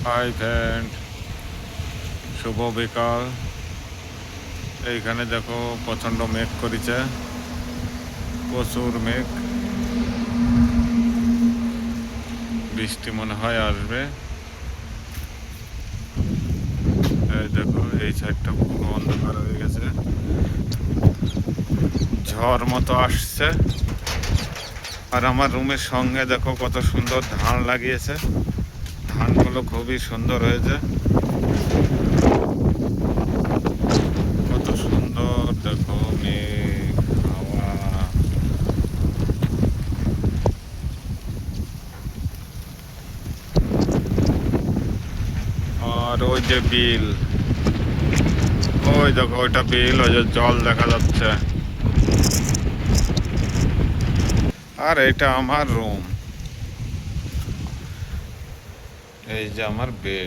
Hi friend, শুভ বিকাল। এইখানে দেখো প্রচণ্ড মেঘ করেছে, প্রচুর মেঘ, বৃষ্টি মনে হয় আসবে। এই দেখো এই সাইডটা পুরো অন্ধকার হয়ে গেছে, ঝড় মতো আসছে। আর আমার রুমের সঙ্গে দেখো কত সুন্দর ধান লাগিয়েছে, ধানগুলো খুবই সুন্দর হয়েছে, কত সুন্দর দেখো মেঘ, হাওয়া। আর ওই যে বিল, ওই দেখো ওইটা বিল, ওই যে জল দেখা যাচ্ছে। আর এটা আমার রুম, এই যে আমার বেড।